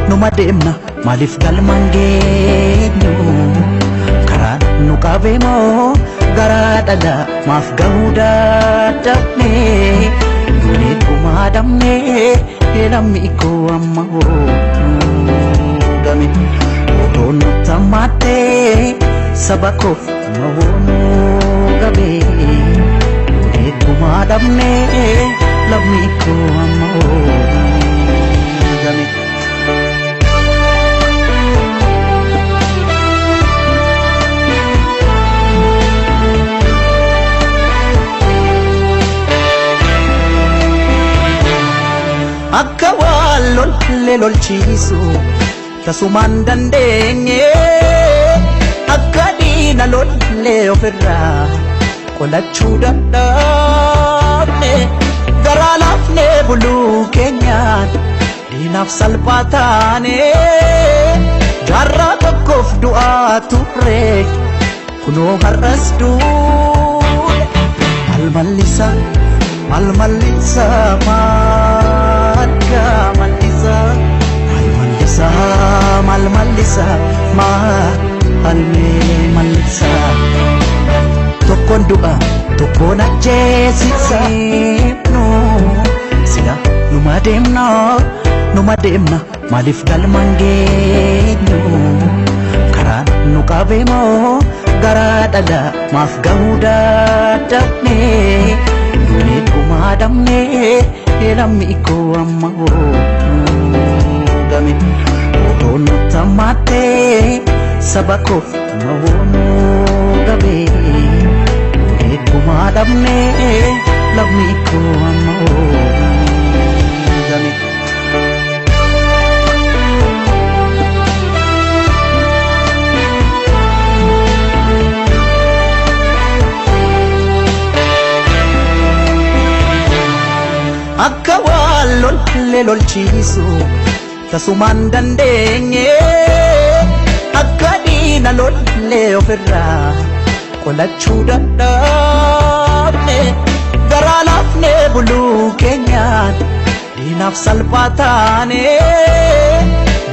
numa deemna maaliif galmaan geenyu karaa nu qabee moo garaa dhala maaf gahuu dadhabne duunee dhumaa dhabne lammi koo amma hoogame odoo nutti hammaattee saba koof mahoonuu gabe duunee dhumaa dhabne lammi koo amma hoogame. Akka wallon lolchiisu tasumaan dandeenye akka diina lollee ofirraa qolachuu dadhabne garaa laafnee buluu keenyaan diinaaf salphaa taane jaarraa tokkoof du'aa turre kunoo har'as duune malmallisa malmallisa malmallisa malmallisa tokkoon du'a tokkoon ajjeesisa no sila numa deemna maaliif galmaan geenyu karaa nu qabee moo garaa dhala maaf gahuu dadhabne duunee dhumaa dhabne lammi koo amma hoogame odoo nutti hammaattee saba koof mahoonuu gabe duunee dhumaa dhabne lammi koo amma hoogame. Akka wallon lolchiisu tasumaan dandeenye akka diina lollee ofirraa qolachuu dadhabne garaa laafnee buluu keenyaan diinaaf salphaa taane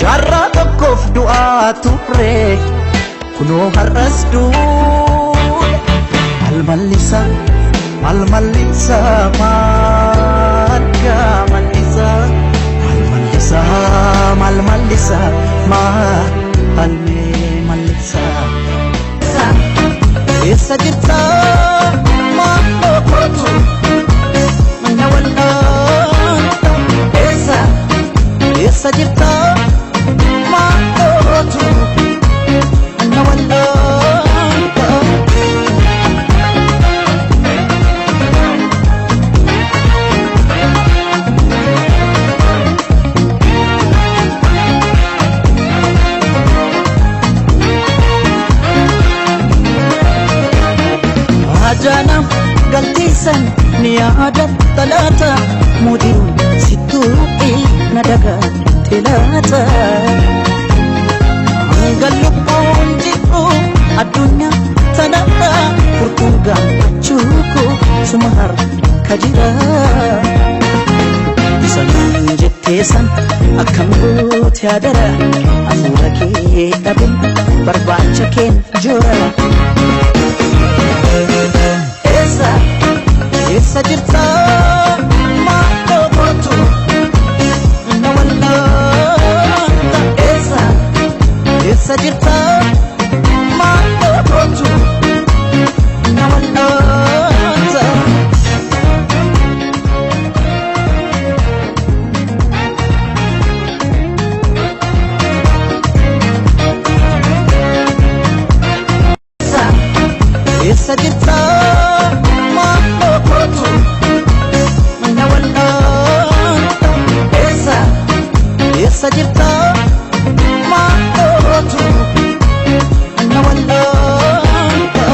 jaarraa tokkoof du'aa turre kunoo har'as duune malmallisa malmallisa malmallisa malmallisa eessa jirta maalloo kootu mana wallaanta eessa jirta maalloo kootu mana wallaanta. Janam galtisan ni ada talata mudiru situi nadaga telata galupun jiku adunya tanata furtuga cuku sumahar kajira sanan jettesan akkam gooti adara afura kee dhabe barbaacha keen jora. Eessa jirta maalloo kootu mana wallaanta eessa jirta maalloo kootu mana wallaanta. Eessa jirta maalloo kootu mana wallaanta eessa jirta maalloo kootu mana wallaanta.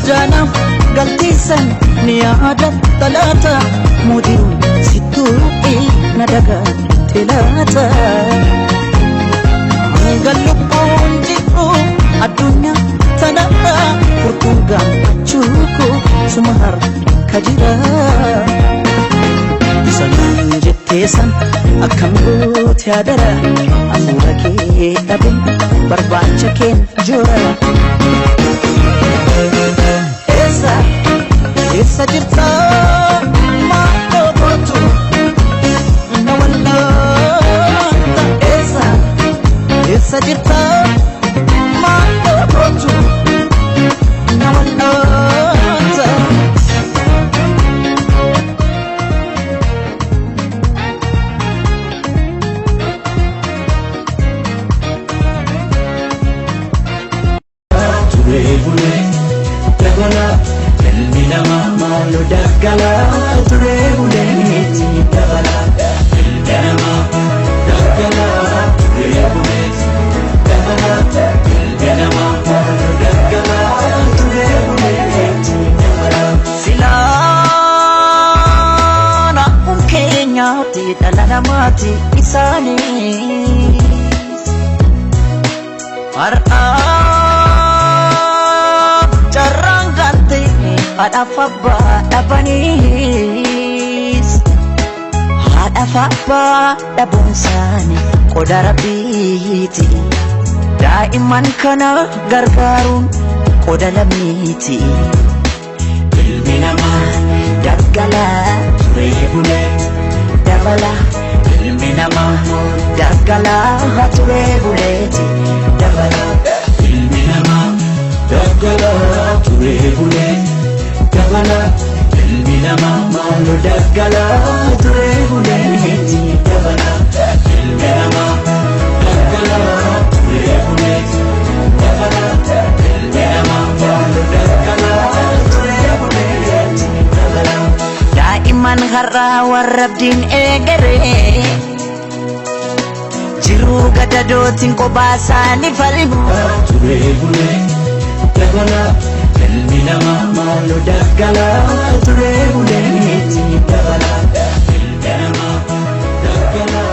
Janam galtisan ni ada talata mudiru situi nada daga telata Galupun jiru adunya tanara Kurkungan cuku sumahar kajira Sanan jettesan akkam goote adara Afuura kee dhabe barbaacha keen jora Eessa jirta maaloo gootu na wallaata Eessa jirta maaloo gootu na wallaata Lo daggala ture buleti dabala Elganama daggala ture buleti dabala Elganama daggala ture buleti dabala Silana kenyati dalana mati isani Mar'a jarangante Hada fabba dabanis Hada fabba dabunsani Qoda rabbiti Daiman kana gargarun Qoda lamiti Ilmi nama daggala ture bulet dabala Ilmi nama daggala ture buleti dabala Ilmi nama daggala ture bulet dabala Ilmi nama lo daggala ture buleti dabala Ilmi nama daggala ture buleti dabala Ilmi nama lo daggala ture buleti dabala Daiman har'a warrabdin egere Jiru gadadootin qobaasani falmu ture buleti dabala Ilmi nama lo daggala ture buleti dabala Ilmi nama daggala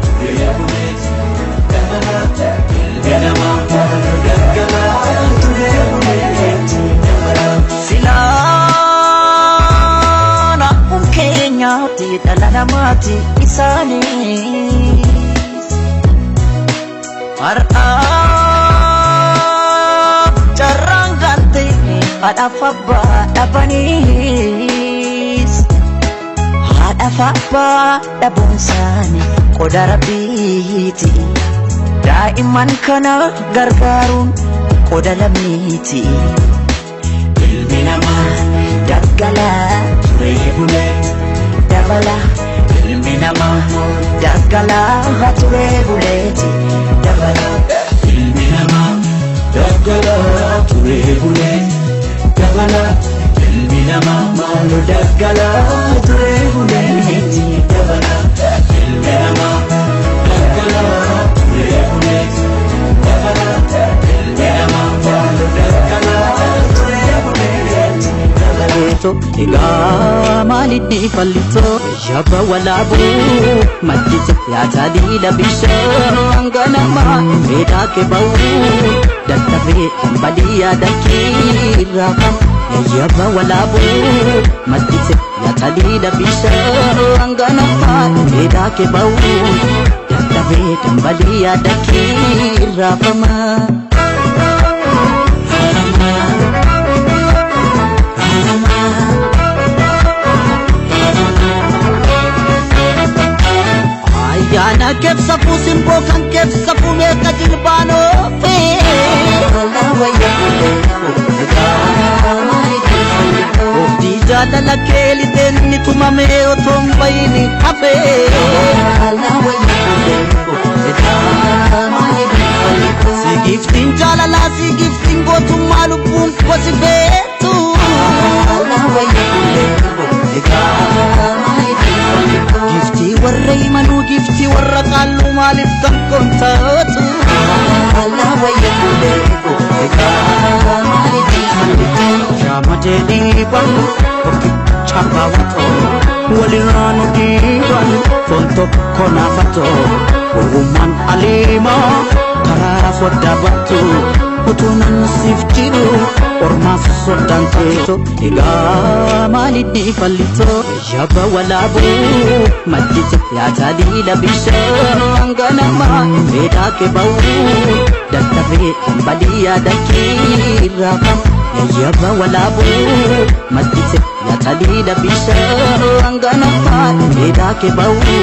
ture buleti dabala Ilmi nama lo daggala ture buleti dabala Silana kenyati dalana mati isani Mar'a Hada fabba dabanis Hada fabba dabunsani Qoda rabbiti Daiman kana gargarun Qoda lamiti Ilmi nama daggala ture bulet dabala Ilmi nama daggala ture buleti dabala Ilmi nama daggala ture buleti dabala Ilmi nama lo daggala ture buleti dabala Ilmi nama daggala ture buleti dabala Ilmi nama lo daggala ture buleti dabala Ega malidhi fallito Yaba walabu Majjise ya jalila bishaan ganama Eda ke bau Dattafe baliya dakira kam Yaba walabu Majjise ya jalila bishaan ganama Eda ke bau Dattafe baliya dakira kama Yana kebsa pusimbo kan kebsa pume kajilbano fe Ofdi jadala keli tenni tumame otombaini hape Si giftin jalala si giftin gotu malupum posifetu Gifti warra imanu gifti warra qallu malif kan kontatu Shamadeni ban chapa wato waliranu diban tonto konafato Uman alima karaa foddaa battu utunan siif jiru ormaaf soddaan teeto egaa maalinni fallito yaba walaabuu maddise yaa liila bishaan ganamaa fedhaa kee ba'uu dadhabee balii yaada keerraa qaba yaba walaabuu maddise yaa liila bishaan ganamaa fedhaa kee ba'uu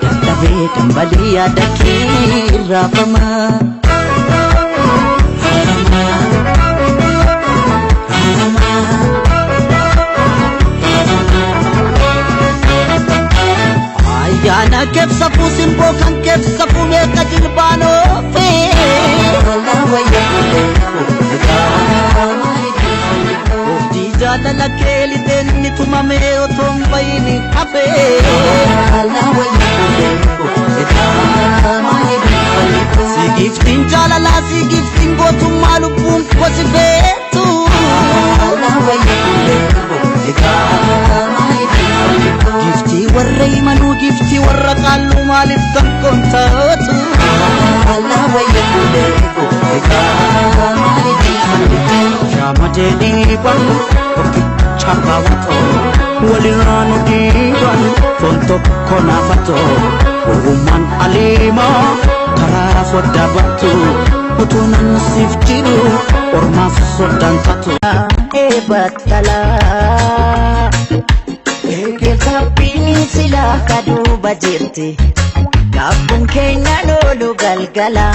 dadhabee balii yaada keerraa qaba Yana kef safu simbo kan kef safu me kajilbano fe la waya Ofti jala la keli denni tumame otom bayini hafe la waya Sigiftin jala la sigiftin gotu malupum kosibetu la waya Gifti warray manu gifti warra qallu malif kan kontatu alla wayya Shamate diban chabawato waliranu diban tonto konafato Uman alima karaa foddaa battu utunan siif jiru ormaaf soddaan tatu Ebatala Sabini sila kaduba jirti Gabbun keenya lolu galgala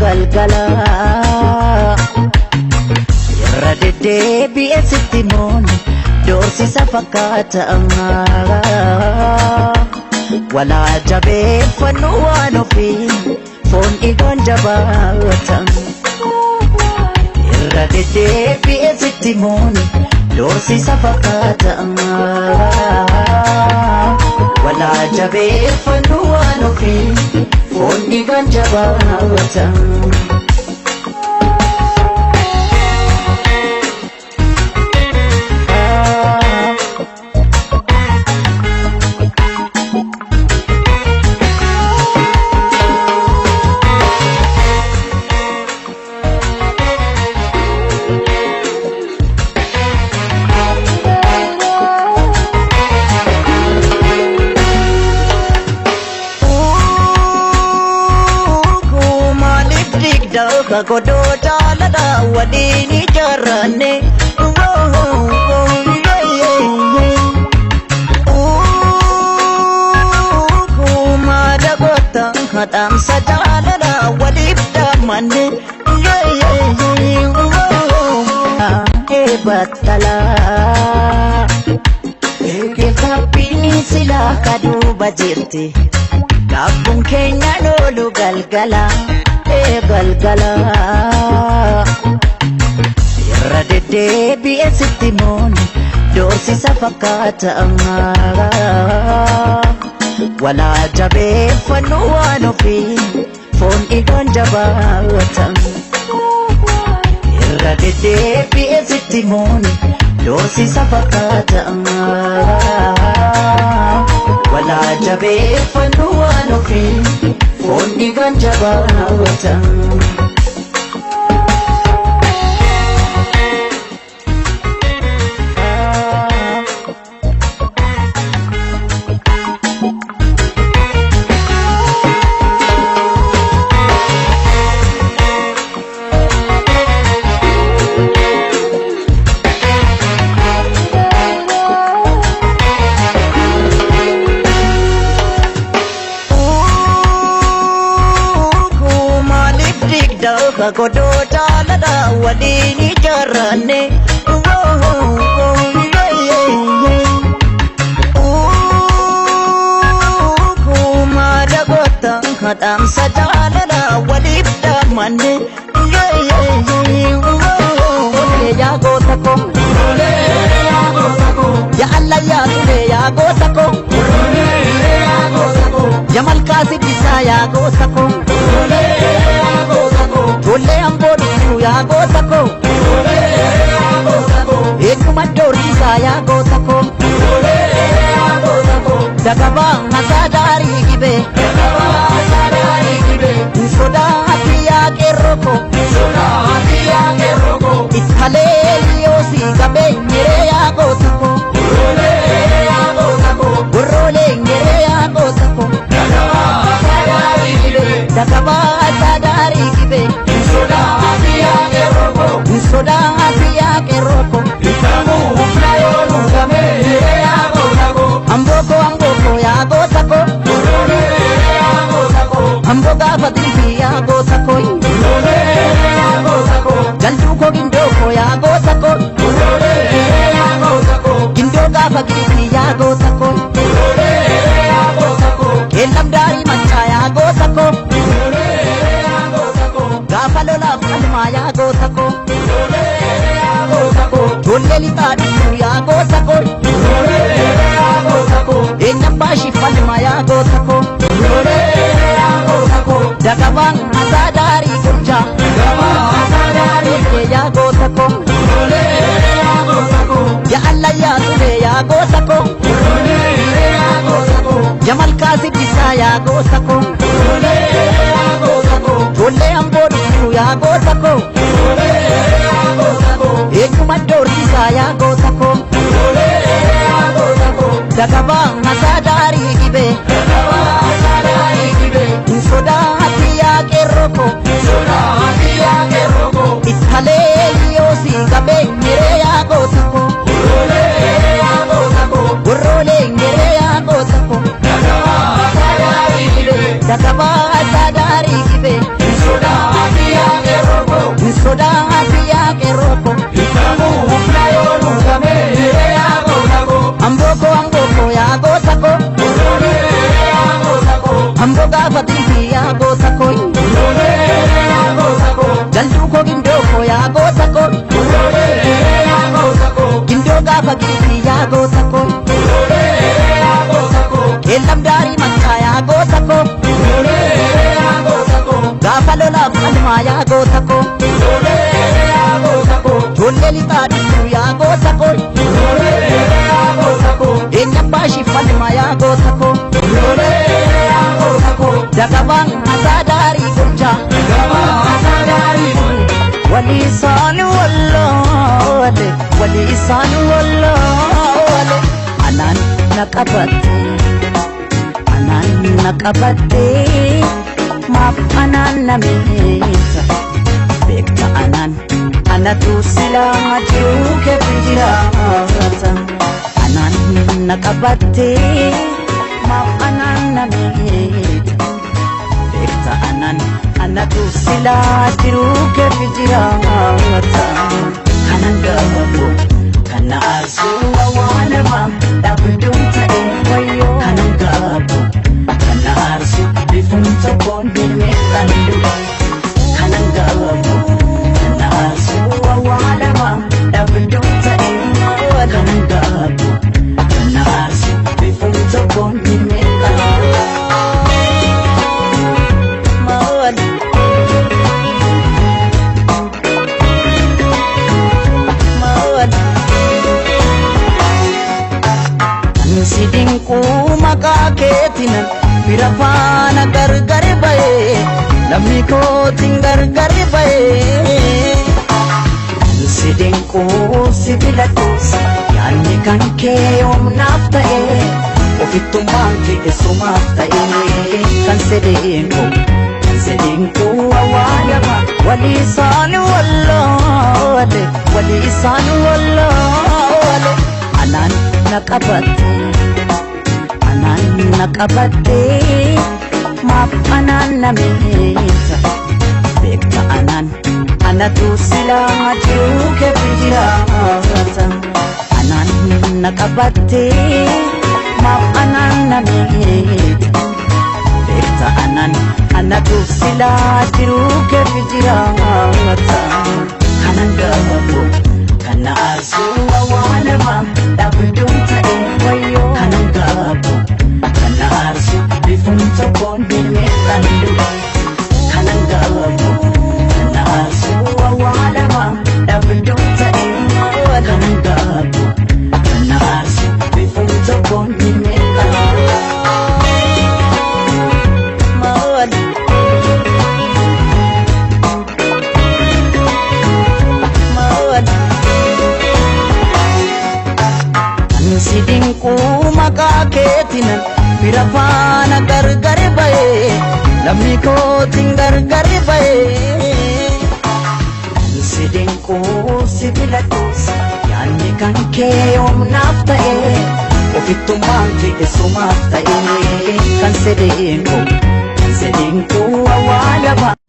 galgala Irra deddeebi'e sitti mooni doorsisa fakkaata walaa jabeeffannu waan ofii foon dhiigaan jabaatan Irra deddeebi'e sitti mooni doorsisa fakkaata walaa jabeeffannu waan ofii foon dhiigaan jabaatan Kagodo jaalala waliin ijaarranne Kuma dagoota hadhaamsa jaalala waliif dhaamanne Ebatala Sabini sila kaduba jirti Gabbun keenya lolu galgala galgala Irra deddeebi'e sitti mooni doorsisa fakkaata walaa jabeeffannu waan ofii foon dhiigaan jabaatan Irra deddeebi'e sitti mooni doorsisa fakkaata walaa jabeeffannu waan ofii foon dhiigaan jabaatan Kagodo jaalala waliin ijaarranne Kuma dagoota hadhaamsa jaalala waliif dhaamanne Yaa goota ko Yaa alla yaa ture yaa goota ko Yaa malkaa siddisaa yaa goota ko Golle amboodu yaa goota ko Eeguma doorisa yaa goota ko Dagabaa hasaa Dakabasa dari kibe Insodati ake roko Insodati ake roko Itamu uplayo nungame Yago tako Amboko amboko yago tako Urone yago tako Amboga fatilfi yago tako Urone yago tako Jalduko gindoko yago tako Urone yago tako Gindoga fakilfi yago tako Urone yago tako Kelam dari mancha yago tako Urone yago tako Gafalola falma yago tako Urone yago tako Jolle lita duku yago tako Urone yago tako Enyambashi falma yago tako Urone yago tako Dakabang asa dari gunja Gama asadari Ye yago tako Urone yago tako Ya Allah ya Sule yago tako Urone yago tako Jamal Kasib Isa yago tako Urone yago tako Jolle ambo duku yago tako Urone yago tako Enyuma dorisa yago tako Urone yago tako Dakabang asa dari gibe Gama asadari kibe Insodati yake roko Insodati ake roko Ithaleli yosi gabe mere yago tako Urone yago tako Gorole mere yago tako Gama asadari kibe Dakabasa dari gibe Insodati ake roko Insodati yake roko Itamu uplayo nungame Yago tako Amboko amboko yago tako Urone yago tako Amboga fatilfi yago tako Urone yago tako Jalduko gindoko yago tako Urone yago tako Gindoga fakilfi yago tako Urone yago tako Kelam dari mancha yago tako Urone yago tako Gafalola falma yago tako Urone yago tako Jolle lita duku yago tako Urone yago tako Enyambashi falma yago tako Urone yago tako Dakabang asa dari gunja Gama asadari ولسان والله ولسان والله أنان نقبتي ما أنان نميت بيك أنا توصلا جوك بجراتا أنان نقبتي ما أنان نميت بيك أنا توصلا جوك بجراتا kanan gabu kana asuwa wala ma dabdum ta wayo kanan gabu kana arsu bifun to kon me tandu kanan gabu kana asuwa wala ma dabdum ta kanan gabu kana arsu bifun to kon me tandu mawad Sidinku maka ketinan Birafana gargar bae Lammi kotin gargar bae Sidinku sibilatus Yanni kan keom naftae Ofittummaan kee sumaaf ta'e Kan sidinku awaalama Walisaan wallaale Walisaan wallaale Anaan naqabatte maaf anaan nameeta beekta anatu silaa jiruu keefi jiraata anaan naqabatte maaf anaan nameeta beekta anatu silaa jiruu keefi jiraata kanan gabu kana arsuu awwaalama dhabduun ta'e wayyoo kanan gabu kana arsuu bifuun tokkoon hirmeessan du'a kanan gabu kana arsuu awwaalama dhabduun ta'e kanan gabu kana arsuu bifuun tokkoon hirmeessan mawad sidinku maka ketinan birafana gargar bae lammii kootiin gargari ba'ee si dinquu si filadhuus yaanni kan kee yoomnaaf ta'e ofittummaan kee eessumaaf ta'e kan si dinquu awwaala ba'a.